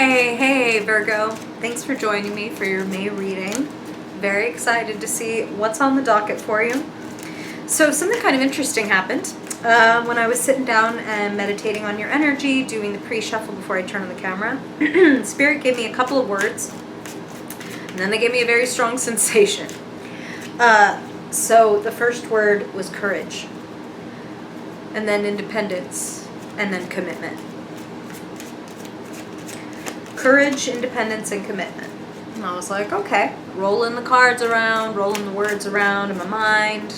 Hey, Virgo. Thanks for joining me for your May reading. Very excited to see what's on the docket for you. So something kind of interesting happened when I was sitting down and meditating on your energy, doing the pre-shuffle before I turn on the camera. Spirit gave me a couple of words, and then they gave me a very strong sensation. So the first word was courage, and then independence, and then commitment. Courage, independence, and commitment. And I was like, okay, rolling the cards around, rolling the words around in my mind.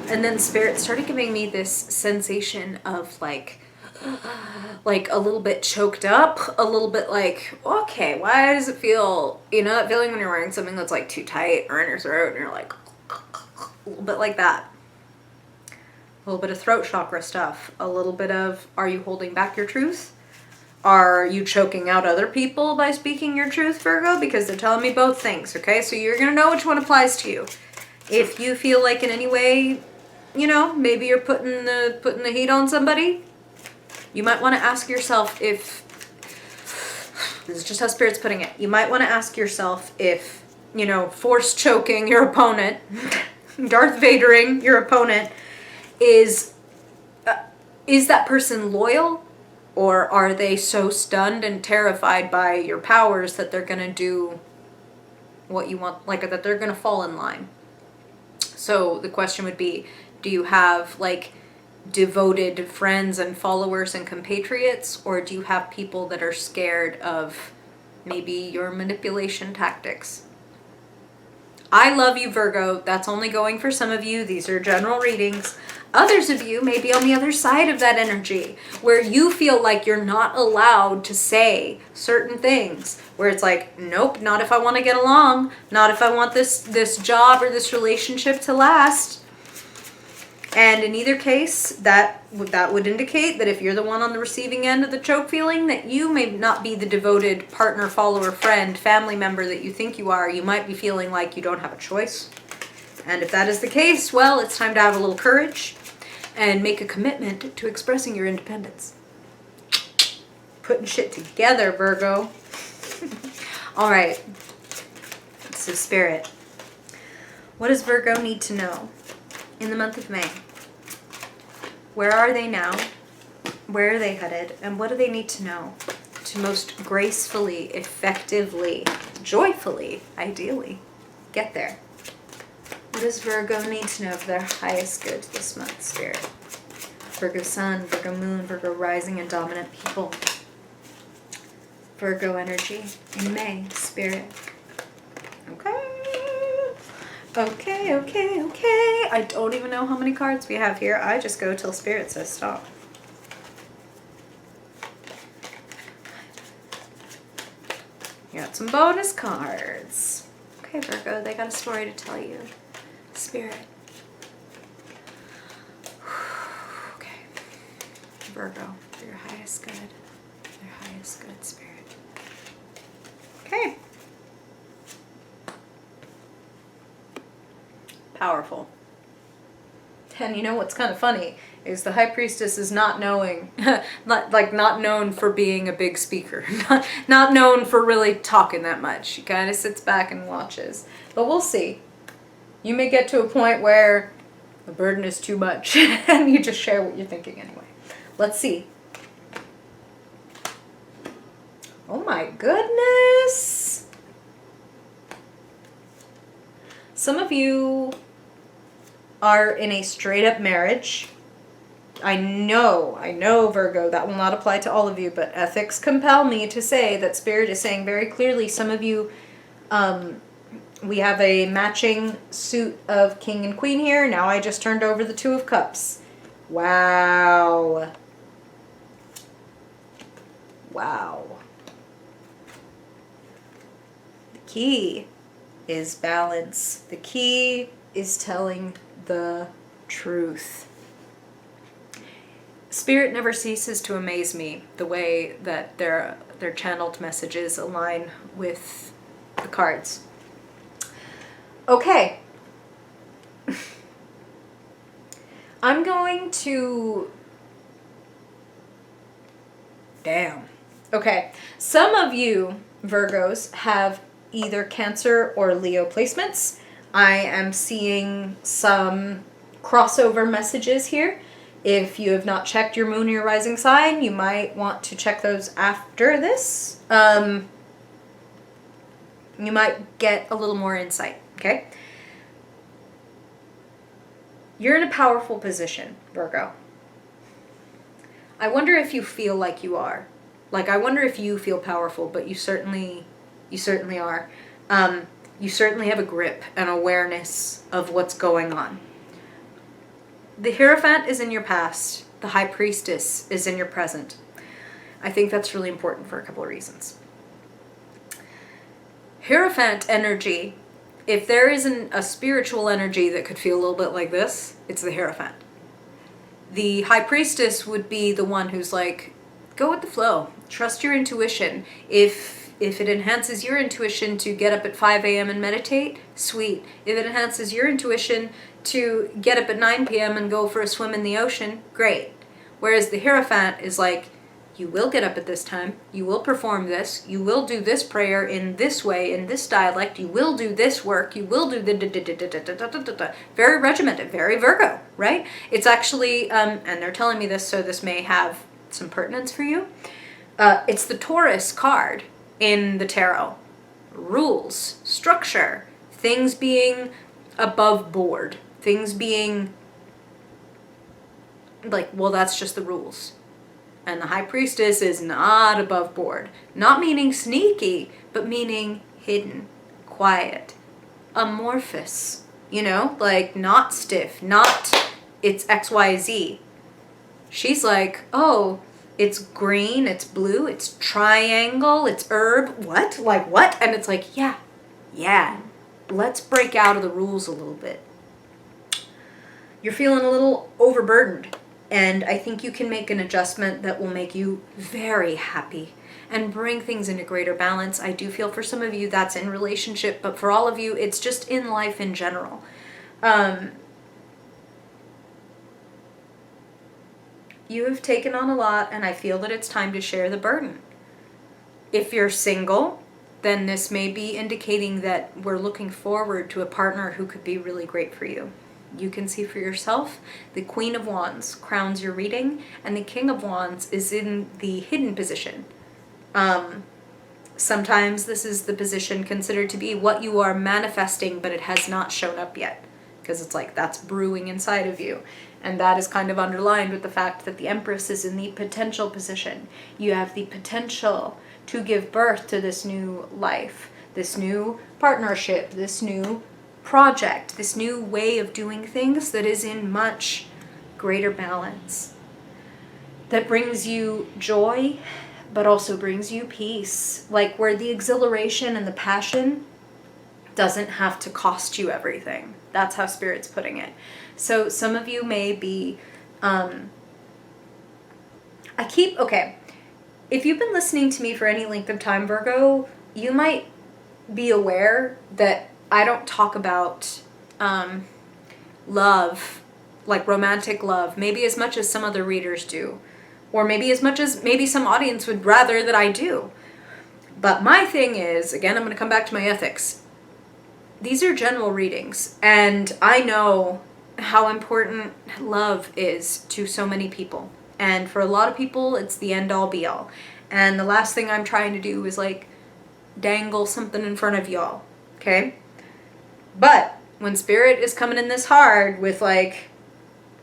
And then Spirit started giving me this sensation of like a little bit choked up, a little bit like, okay, why does it feel, that feeling when you're wearing something that's like too tight or in your throat and you're like, a little bit like that. A little bit of throat chakra stuff. A little bit of, are you holding back your truth? Are you choking out other people by speaking your truth, Virgo? Because they're telling me both things, okay? So you're going to know which one applies to you. If you feel like in any way, maybe you're putting the heat on somebody, you might want to ask yourself if, this is just how Spirit's putting it, you might want to ask yourself if, force choking your opponent, Darth Vadering your opponent, is that person loyal? Or are they so stunned and terrified by your powers that they're going to do what you want, like that they're going to fall in line? So the question would be, do you have like devoted friends and followers and compatriots, or do you have people that are scared of maybe your manipulation tactics? I love you, Virgo. That's only going for some of you. These are general readings. Others of you may be on the other side of that energy, where you feel like you're not allowed to say certain things, where it's like, nope, not if I want to get along, not if I want this job or this relationship to last. And in either case, that would indicate that if you're the one on the receiving end of the choke feeling, that you may not be the devoted partner, follower, friend, family member that you think you are. You might be feeling like you don't have a choice. And if that is the case, well, it's time to have a little courage and make a commitment to expressing your independence. Putting shit together, Virgo. All right. So Spirit, what does Virgo need to know in the month of May? Where are they now? Where are they headed? And what do they need to know to most gracefully, effectively, joyfully, ideally get there? What does Virgo need to know for their highest good this month, Spirit? Virgo Sun, Virgo Moon, Virgo Rising, and Dominant People. Virgo energy in May, Spirit. Okay. I don't even know how many cards we have here. I just go till Spirit says stop. You got some bonus cards. Okay, Virgo, they got a story to tell you. Spirit. Okay. Virgo, for your highest good. Your highest good, Spirit. Okay. Powerful. And you know what's kind of funny is the High Priestess is not knowing, not known for being a big speaker, not known for really talking that much. She kind of sits back and watches. But we'll see. You may get to a point where the burden is too much and you just share what you're thinking anyway. Let's see. Oh my goodness. Some of you are in a straight up marriage. I know, Virgo, that will not apply to all of you, but ethics compel me to say that Spirit is saying very clearly, some of you, we have a matching suit of King and Queen here. Now I just turned over the Two of Cups. Wow. The key is balance. The key is telling the truth. Spirit never ceases to amaze me, the way that their channeled messages align with the cards. Okay. I'm going to... Damn. Okay. Some of you, Virgos, have either Cancer or Leo placements. I am seeing some crossover messages here. If you have not checked your moon or your rising sign, you might want to check those after this. You might get a little more insight, okay? You're in a powerful position, Virgo. I wonder if you feel like you are. Like, I wonder if you feel powerful, but you certainly are. You certainly have a grip and awareness of what's going on. The Hierophant is in your past. The High Priestess is in your present. I think that's really important for a couple of reasons. Hierophant energy, if there isn't a spiritual energy that could feel a little bit like this, it's the Hierophant. The High Priestess would be the one who's like, go with the flow. Trust your intuition. If it enhances your intuition to get up at 5 a.m. and meditate, sweet. If it enhances your intuition to get up at 9 p.m. and go for a swim in the ocean, great. Whereas the Hierophant is like, you will get up at this time, you will perform this, you will do this prayer in this way, in this dialect, you will do this work, you will do the very regimented, very Virgo, right? It's actually, and they're telling me this, so this may have some pertinence for you. It's the Taurus card in the tarot. Rules, structure, things being above board, things being like, well, that's just the rules. And the High Priestess is not above board. Not meaning sneaky, but meaning hidden, quiet, amorphous, you know, like not stiff, not it's XYZ. She's like, oh, it's green, it's blue, it's triangle, it's herb, what? Like what? And it's like, yeah, let's break out of the rules a little bit. You're feeling a little overburdened. And I think you can make an adjustment that will make you very happy and bring things into greater balance. I do feel for some of you that's in relationship, but for all of you, it's just in life in general. You have taken on a lot, and I feel that it's time to share the burden. If you're single, then this may be indicating that we're looking forward to a partner who could be really great for you. You can see for yourself, the Queen of Wands crowns your reading, and the King of Wands is in the hidden position. Sometimes this is the position considered to be what you are manifesting, but it has not shown up yet, because it's like that's brewing inside of you. And that is kind of underlined with the fact that the Empress is in the potential position. You have the potential to give birth to this new life, this new partnership, this new project, this new way of doing things that is in much greater balance, that brings you joy, but also brings you peace, like where the exhilaration and the passion doesn't have to cost you everything. That's how Spirit's putting it. So some of you may be, if you've been listening to me for any length of time, Virgo, you might be aware that I don't talk about love, like romantic love, maybe as much as some other readers do, or maybe as much as maybe some audience would rather that I do. But my thing is, again, I'm going to come back to my ethics. These are general readings, and I know how important love is to so many people. And for a lot of people, it's the end-all be-all. And the last thing I'm trying to do is like dangle something in front of y'all, okay? But when Spirit is coming in this hard with like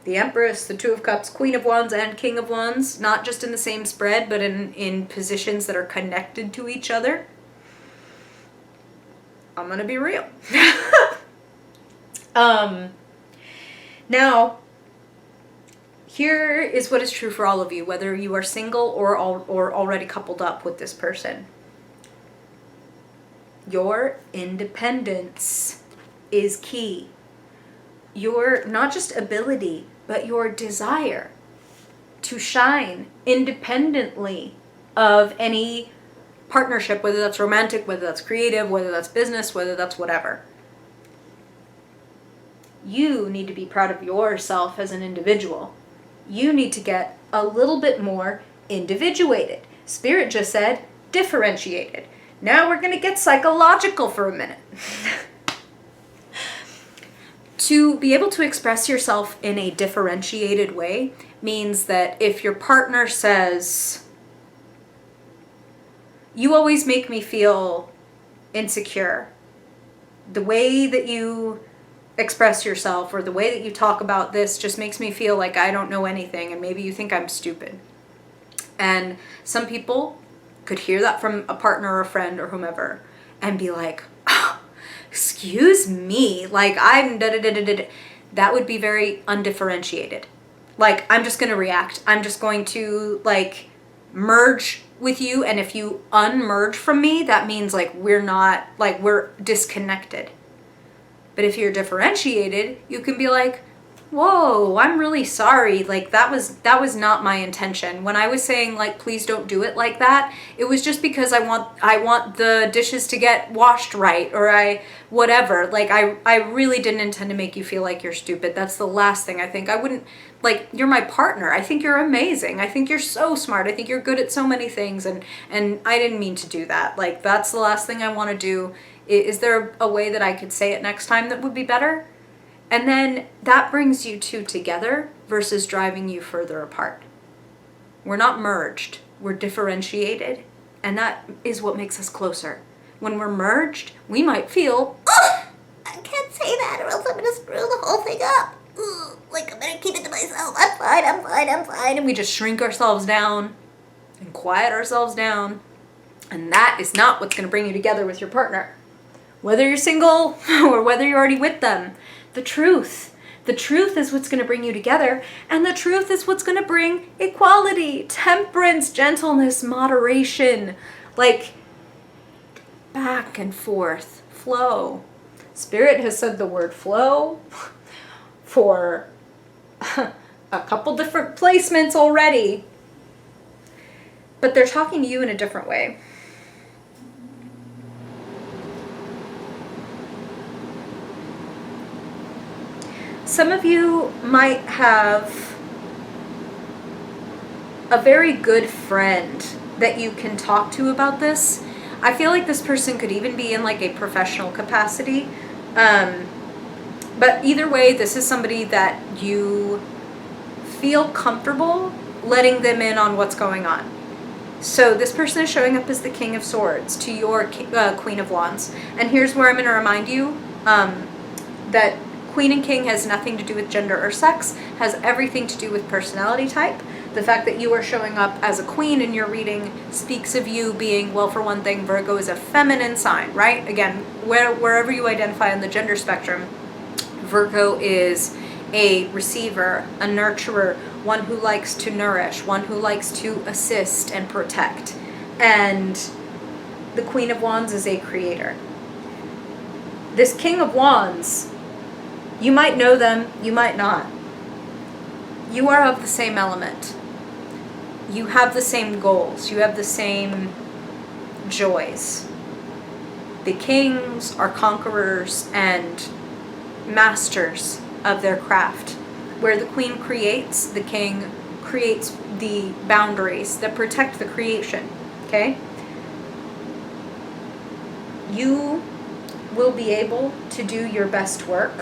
the Empress, the Two of Cups, Queen of Wands, and King of Wands, not just in the same spread, but in positions that are connected to each other, I'm going to be real. Now, here is what is true for all of you, whether you are single or already coupled up with this person. Your independence is key. Your, not just ability, but your desire to shine independently of any partnership, whether that's romantic, whether that's creative, whether that's business, whether that's whatever. You need to be proud of yourself as an individual. You need to get a little bit more individuated. Spirit just said differentiated. Now we're going to get psychological for a minute. To be able to express yourself in a differentiated way means that if your partner says, you always make me feel insecure, the way that you express yourself or the way that you talk about this just makes me feel like I don't know anything, and maybe you think I'm stupid. And some people could hear that from a partner or a friend or whomever and be like, oh, excuse me, like I'm da-da-da-da-da. That would be very undifferentiated. Like, I'm just going to react. I'm just going to like merge with you. And if you unmerge from me, that means like we're disconnected. But if you're differentiated, you can be like, whoa, I'm really sorry. Like that was not my intention. When I was saying like, please don't do it like that, it was just because I want the dishes to get washed right, or whatever. Like I really didn't intend to make you feel like you're stupid. That's the last thing I think. I wouldn't, like, you're my partner. I think you're amazing. I think you're so smart. I think you're good at so many things. And I didn't mean to do that. Like, that's the last thing I want to do. Is there a way that I could say it next time that would be better? And then that brings you two together versus driving you further apart. We're not merged, we're differentiated. And that is what makes us closer. When we're merged, we might feel, oh, I can't say that or else I'm going to screw the whole thing up. Like, I'm going to keep it to myself. I'm fine. And we just shrink ourselves down and quiet ourselves down. And that is not what's going to bring you together with your partner. Whether you're single or whether you're already with them. The truth is what's going to bring you together, and the truth is what's going to bring equality, temperance, gentleness, moderation, like back and forth, flow. Spirit has said the word flow for a couple different placements already, but they're talking to you in a different way. Some of you might have a very good friend that you can talk to about this. I feel like this person could even be in like a professional capacity. But either way, this is somebody that you feel comfortable letting them in on what's going on. So this person is showing up as the King of Swords to your Queen of Wands. And here's where I'm going to remind you that Queen and King has nothing to do with gender or sex, has everything to do with personality type. The fact that you are showing up as a queen in your reading speaks of you being, well, for one thing, Virgo is a feminine sign, right? Again, wherever you identify on the gender spectrum, Virgo is a receiver, a nurturer, one who likes to nourish, one who likes to assist and protect. And the Queen of Wands is a creator. This King of Wands, you might know them, you might not. You are of the same element. You have the same goals. You have the same joys. The kings are conquerors and masters of their craft. Where the queen creates, the king creates the boundaries that protect the creation. Okay? You will be able to do your best work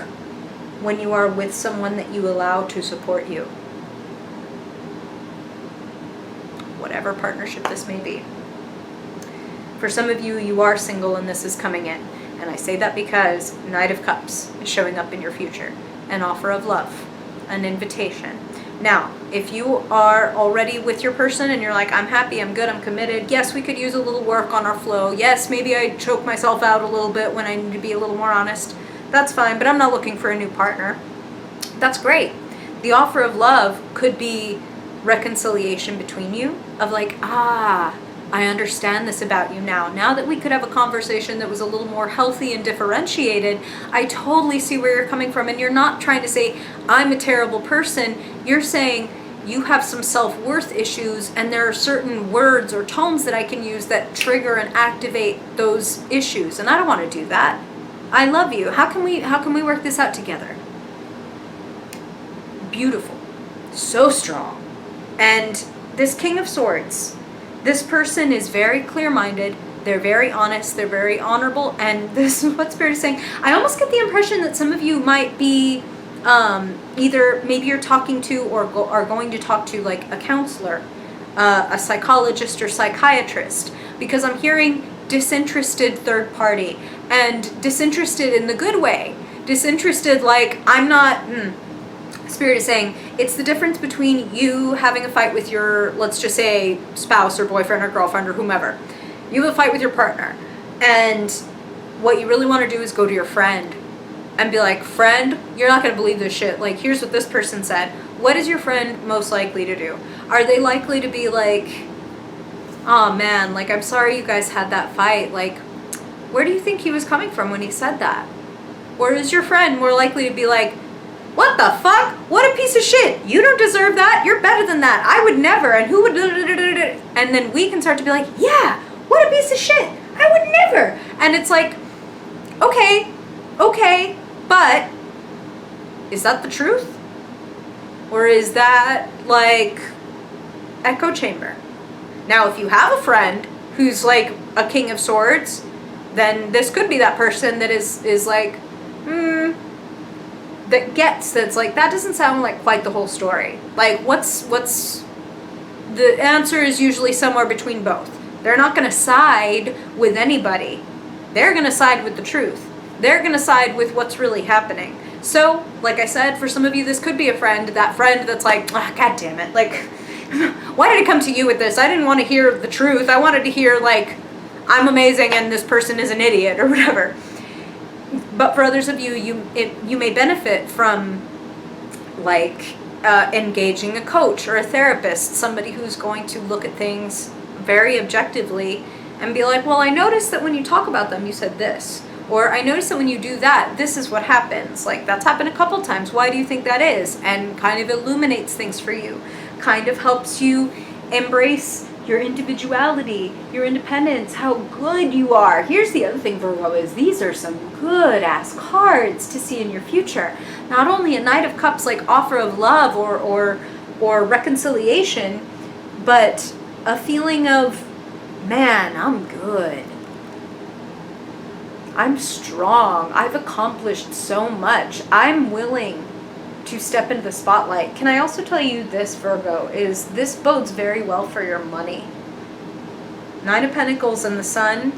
when you are with someone that you allow to support you. Whatever partnership this may be. For some of you, you are single and this is coming in. And I say that because Knight of Cups is showing up in your future. An offer of love. An invitation. Now, if you are already with your person and you're like, I'm happy, I'm good, I'm committed. Yes, we could use a little work on our flow. Yes, maybe I choke myself out a little bit when I need to be a little more honest. That's fine, but I'm not looking for a new partner. That's great. The offer of love could be reconciliation between you of like, I understand this about you now. Now that we could have a conversation that was a little more healthy and differentiated, I totally see where you're coming from. And you're not trying to say, I'm a terrible person. You're saying you have some self-worth issues and there are certain words or tones that I can use that trigger and activate those issues. And I don't want to do that. I love you. How can we work this out together? Beautiful. So strong. And this King of Swords, This person is very clear-minded, they're very honest, they're very honorable, and this is what Spirit is saying. I almost get the impression that some of you might be either maybe you're talking to or are going to talk to like a counselor, a psychologist or psychiatrist, because I'm hearing disinterested third party, and disinterested in the good way. Disinterested like, I'm not... Spirit is saying it's the difference between you having a fight with your, let's just say, spouse or boyfriend or girlfriend or whomever. You have a fight with your partner, and what you really want to do is go to your friend and be like, friend, you're not going to believe this shit. Like, here's what this person said. What is your friend most likely to do? Are they likely to be like, oh man, like, I'm sorry you guys had that fight. Like, where do you think he was coming from when he said that? Or is your friend more likely to be like, what the fuck? What a piece of shit. You don't deserve that. You're better than that. I would never. And who would... And then we can start to be like, yeah, what a piece of shit. I would never. And it's like, okay, but is that the truth? Or is that like echo chamber? Now, if you have a friend who's like a king of swords, then this could be that person that is like, that's like, that doesn't sound like quite the whole story. Like, what's the answer is usually somewhere between both. They're not going to side with anybody. They're going to side with the truth. They're going to side with what's really happening. So, like I said, for some of you, this could be a friend, that friend that's like, oh, God damn it. Like, why did I come to you with this? I didn't want to hear the truth. I wanted to hear, like, I'm amazing and this person is an idiot or whatever. But for others of you, you may benefit from, like, engaging a coach or a therapist, somebody who's going to look at things very objectively and be like, well, I noticed that when you talk about them, you said this. Or I noticed that when you do that, this is what happens. Like, that's happened a couple times. Why do you think that is? And kind of illuminates things for you. Kind of helps you embrace your individuality, your independence, how good you are. Here's the other thing, Virgo, is these are some good ass cards to see in your future. Not only a Knight of Cups, like offer of love or reconciliation, but a feeling of, man, I'm good. I'm strong. I've accomplished so much. I'm willing to step into the spotlight. Can I also tell you this, Virgo, is this bodes very well for your money. Nine of Pentacles and the Sun,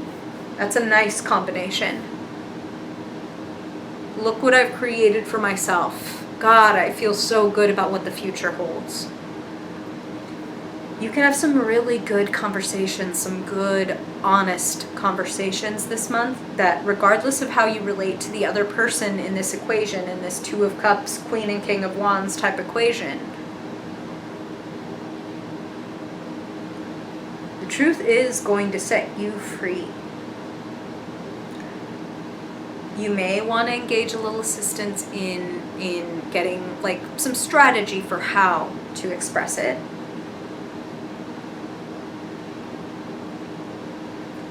that's a nice combination. Look what I've created for myself. God, I feel so good about what the future holds. You can have some really good conversations, some good, honest conversations this month that, regardless of how you relate to the other person in this equation, in this Two of Cups, Queen and King of Wands type equation, the truth is going to set you free. You may want to engage a little assistance in getting like some strategy for how to express it.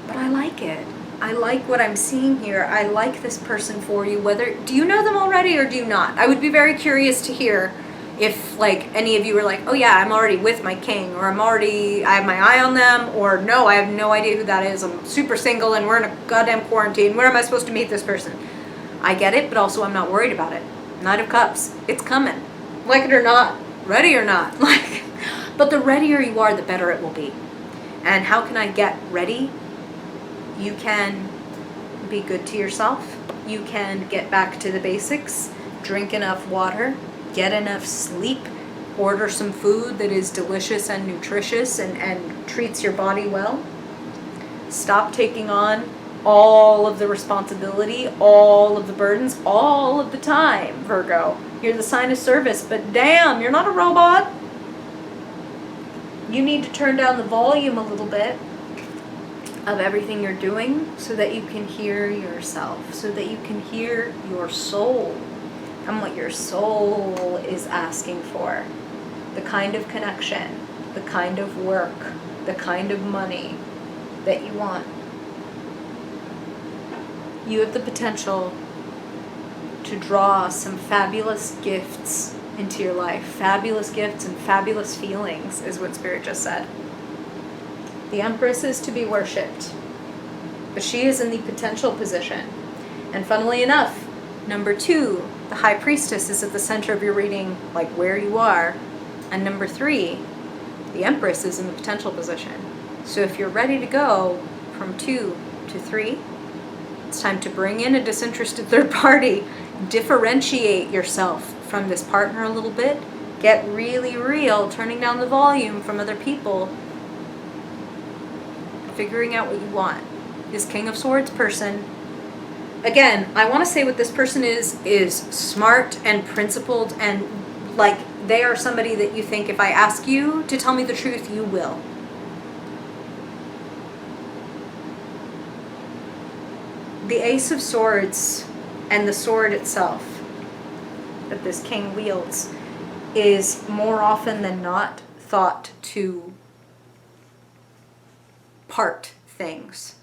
But I like it. I like what I'm seeing here. I like this person for you. Do you know them already or do you not? I would be very curious to hear if like any of you were like, oh yeah, I'm already with my king, or I have my eye on them, or no, I have no idea who that is. I'm super single and we're in a goddamn quarantine. Where am I supposed to meet this person? I get it, but also I'm not worried about it. Knight of Cups, it's coming. Like it or not, ready or not. Like, but the readier you are, the better it will be. And how can I get ready? You can be good to yourself. You can get back to the basics, drink enough water, get enough sleep, order some food that is delicious and nutritious and treats your body well. Stop taking on all of the responsibility, all of the burdens, all of the time, Virgo. You're the sign of service, but damn, you're not a robot. You need to turn down the volume a little bit of everything you're doing so that you can hear yourself, so that you can hear your soul and what your soul is asking for. The kind of connection, the kind of work, the kind of money that you want. You have the potential to draw some fabulous gifts into your life. Fabulous gifts and fabulous feelings is what Spirit just said. The Empress is to be worshipped, but she is in the potential position. And funnily enough, number 2, the High Priestess, is at the center of your reading, like where you are. And number 3, the Empress is in the potential position. So if you're ready to go from 2 to 3, it's time to bring in a disinterested third party, differentiate yourself from this partner a little bit, get really real, turning down the volume from other people, figuring out what you want. This King of Swords person, again, I want to say what this person is smart and principled, and like they are somebody that you think if I ask you to tell me the truth, you will. The Ace of Swords and the sword itself that this king wields is more often than not thought to part things.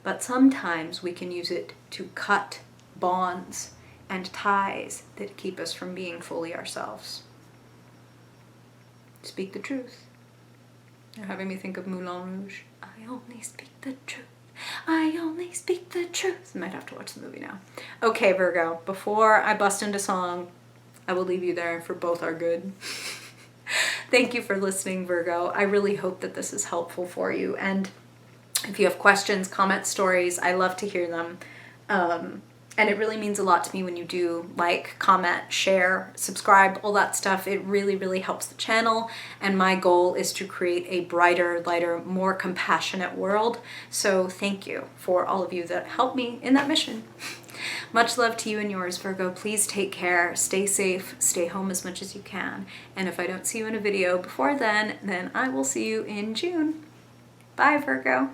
But sometimes we can use it to cut bonds and ties that keep us from being fully ourselves. Speak the truth. You're having me think of Moulin Rouge. I only speak the truth. I only speak the truth. I might have to watch the movie now. Okay, Virgo, before I bust into song, I will leave you there for both our good. Thank you for listening, Virgo. I really hope that this is helpful for you. And if you have questions, comments, stories, I love to hear them. And it really means a lot to me when you do like, comment, share, subscribe, all that stuff. It really, really helps the channel. And my goal is to create a brighter, lighter, more compassionate world. So thank you for all of you that help me in that mission. Much love to you and yours, Virgo. Please take care, stay safe, stay home as much as you can. And if I don't see you in a video before then I will see you in June. Bye, Virgo.